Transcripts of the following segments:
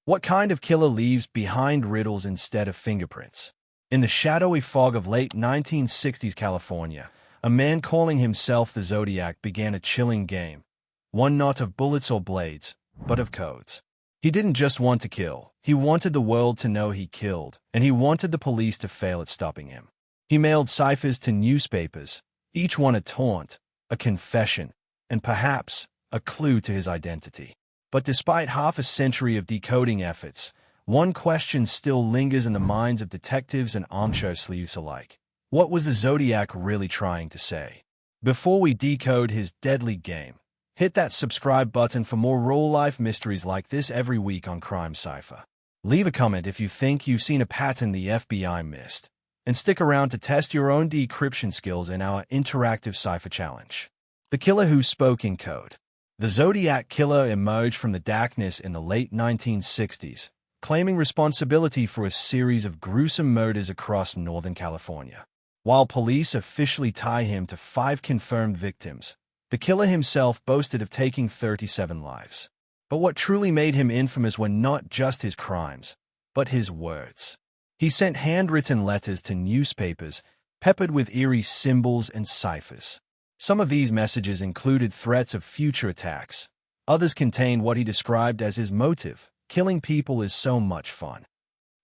What kind of killer leaves behind riddles instead of fingerprints? In the shadowy fog of late 1960s California, a man calling himself the Zodiac began a chilling game. One not of bullets or blades, but of codes. He didn't just want to kill. He wanted the world to know he killed, and he wanted the police to fail at stopping him. He mailed ciphers to newspapers, each one a taunt, a confession, and perhaps a clue to his identity. But despite half a century of decoding efforts, one question still lingers in the minds of detectives and armchair sleuths alike. What was the Zodiac really trying to say? Before we decode his deadly game, hit that subscribe button for more real-life mysteries like this every week on Crime Cipher. Leave a comment if you think you've seen a pattern the FBI missed, and stick around to test your own decryption skills in our interactive cipher challenge. The killer who spoke in code. The Zodiac Killer emerged from the darkness in the late 1960s, claiming responsibility for a series of gruesome murders across Northern California. While police officially tie him to 5 confirmed victims, the killer himself boasted of taking 37 lives. But what truly made him infamous were not just his crimes, but his words. He sent handwritten letters to newspapers, peppered with eerie symbols and ciphers. Some of these messages included threats of future attacks. Others contained what he described as his motive: killing people is so much fun.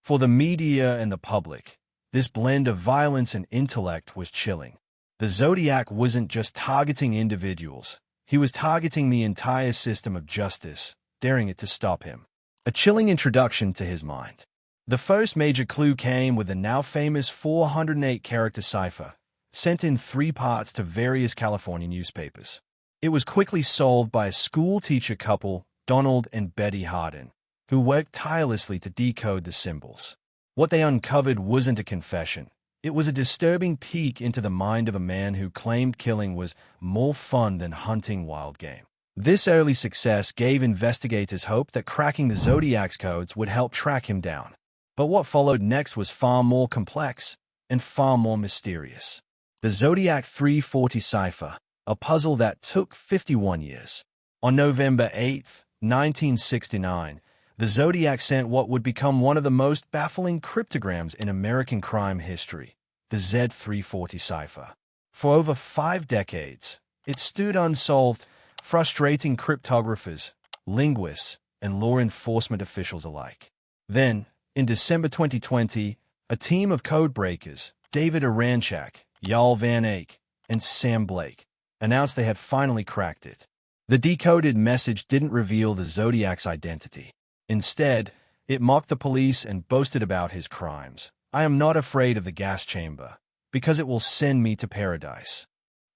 For the media and the public, this blend of violence and intellect was chilling. The Zodiac wasn't just targeting individuals. He was targeting the entire system of justice, daring it to stop him. A chilling introduction to his mind. The first major clue came with the now famous 408-character cipher, sent in 3 parts to various California newspapers. It was quickly solved by a school-teacher couple, Donald and Betty Hardin, who worked tirelessly to decode the symbols. What they uncovered wasn't a confession. It was a disturbing peek into the mind of a man who claimed killing was more fun than hunting wild game. This early success gave investigators hope that cracking the Zodiac's codes would help track him down. But what followed next was far more complex and far more mysterious. The Zodiac 340 cipher, a puzzle that took 51 years. On November 8, 1969, the Zodiac sent what would become one of the most baffling cryptograms in American crime history, the Z340 cipher. For over 5 decades, it stood unsolved, frustrating cryptographers, linguists, and law enforcement officials alike. Then, in December 2020, a team of codebreakers, David Aranchak, Yal Van Eyck, and Sam Blake, announced they had finally cracked it. The decoded message didn't reveal the Zodiac's identity. Instead, it mocked the police and boasted about his crimes. "I am not afraid of the gas chamber, because it will send me to paradise."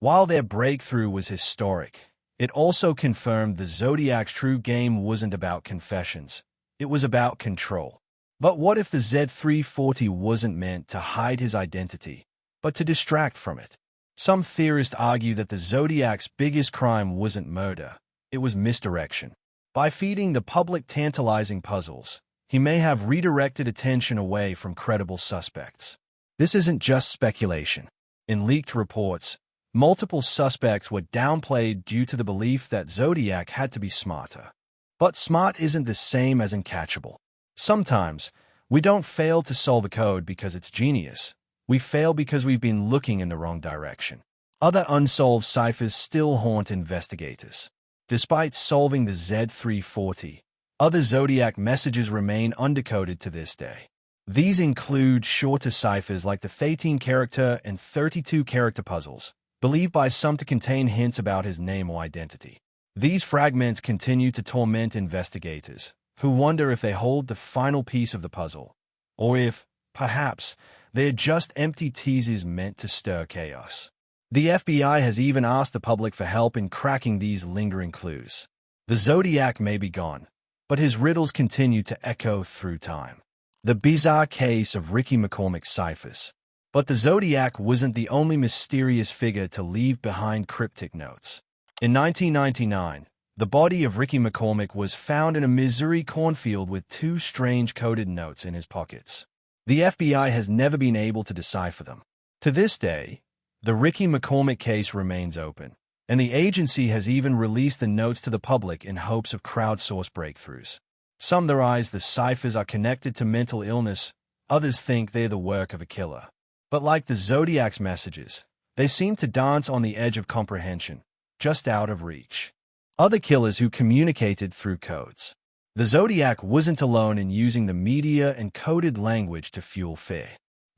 While their breakthrough was historic, it also confirmed the Zodiac's true game wasn't about confessions. It was about control. But what if the Z340 wasn't meant to hide his identity, but to distract from it? Some theorists argue that the Zodiac's biggest crime wasn't murder, it was misdirection. By feeding the public tantalizing puzzles, he may have redirected attention away from credible suspects. This isn't just speculation. In leaked reports, multiple suspects were downplayed due to the belief that Zodiac had to be smarter. But smart isn't the same as uncatchable. Sometimes, we don't fail to solve a code because it's genius. We fail because we've been looking in the wrong direction. Other unsolved ciphers still haunt investigators. Despite solving the Z340, other Zodiac messages remain undecoded to this day. These include shorter ciphers like the 13-character and 32-character puzzles, believed by some to contain hints about his name or identity. These fragments continue to torment investigators, who wonder if they hold the final piece of the puzzle, or if, perhaps, they're just empty teases meant to stir chaos. The FBI has even asked the public for help in cracking these lingering clues. The Zodiac may be gone, but his riddles continue to echo through time. The bizarre case of Ricky McCormick's ciphers. But the Zodiac wasn't the only mysterious figure to leave behind cryptic notes. In 1999, the body of Ricky McCormick was found in a Missouri cornfield with 2 strange coded notes in his pockets. The FBI has never been able to decipher them. To this day, the Ricky McCormick case remains open, and the agency has even released the notes to the public in hopes of crowdsourced breakthroughs. Some theorize the ciphers are connected to mental illness, others think they're the work of a killer. But like the Zodiac's messages, they seem to dance on the edge of comprehension, just out of reach. Other killers who communicated through codes. The Zodiac wasn't alone in using the media and coded language to fuel fear.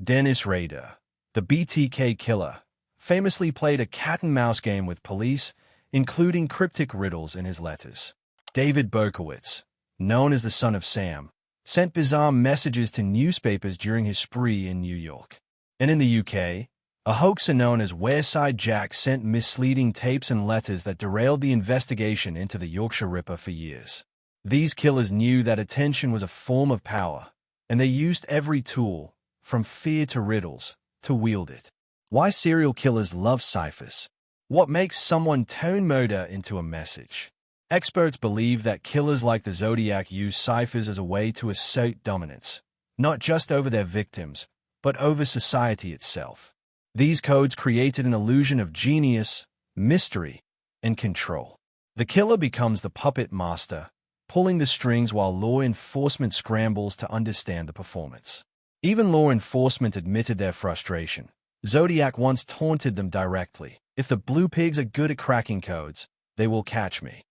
Dennis Rader, the BTK killer, famously played a cat-and-mouse game with police, including cryptic riddles in his letters. David Berkowitz, known as the Son of Sam, sent bizarre messages to newspapers during his spree in New York. And in the UK, a hoaxer known as Wareside Jack sent misleading tapes and letters that derailed the investigation into the Yorkshire Ripper for years. These killers knew that attention was a form of power, and they used every tool, from fear to riddles, to wield it. Why serial killers love ciphers? What makes someone turn murder into a message? Experts believe that killers like the Zodiac use ciphers as a way to assert dominance, not just over their victims, but over society itself. These codes created an illusion of genius, mystery, and control. The killer becomes the puppet master, pulling the strings while law enforcement scrambles to understand the performance. Even law enforcement admitted their frustration. Zodiac once taunted them directly. If the blue pigs are good at cracking codes, they will catch me.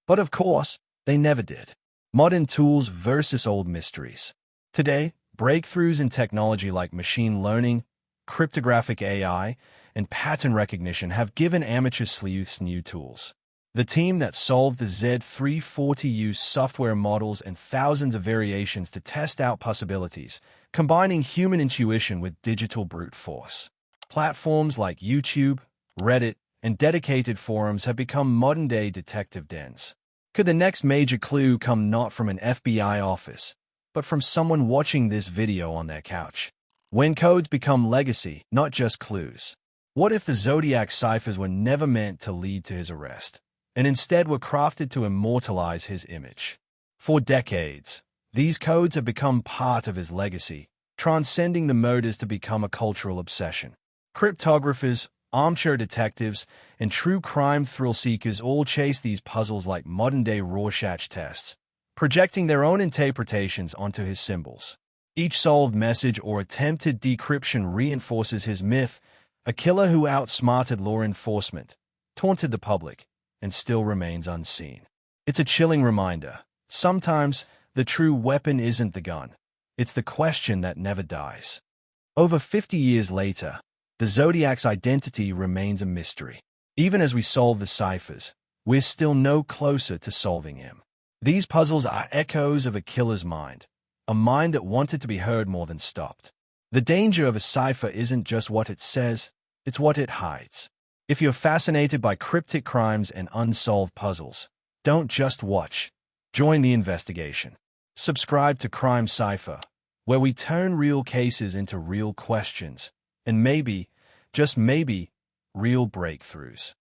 But of course, they never did. Modern tools versus old mysteries. Today, breakthroughs in technology like machine learning, cryptographic AI, and pattern recognition have given amateur sleuths new tools. The team that solved the Z340 used software models and thousands of variations to test out possibilities, combining human intuition with digital brute force. Platforms like YouTube, Reddit, and dedicated forums have become modern-day detective dens. Could the next major clue come not from an FBI office, but from someone watching this video on their couch? When codes become legacy, not just clues. What if the Zodiac ciphers were never meant to lead to his arrest, and instead were crafted to immortalize his image? For decades, these codes have become part of his legacy, transcending the murders to become a cultural obsession. Cryptographers, armchair detectives, and true crime thrill-seekers all chase these puzzles like modern-day Rorschach tests, projecting their own interpretations onto his symbols. Each solved message or attempted decryption reinforces his myth, a killer who outsmarted law enforcement, taunted the public, and still remains unseen. It's a chilling reminder. Sometimes, the true weapon isn't the gun. It's the question that never dies. Over 50 years later, the Zodiac's identity remains a mystery. Even as we solve the ciphers, we're still no closer to solving him. These puzzles are echoes of a killer's mind, a mind that wanted to be heard more than stopped. The danger of a cipher isn't just what it says, it's what it hides. If you're fascinated by cryptic crimes and unsolved puzzles, don't just watch. Join the investigation. Subscribe to Crime Cipher, where we turn real cases into real questions, and maybe, just maybe, real breakthroughs.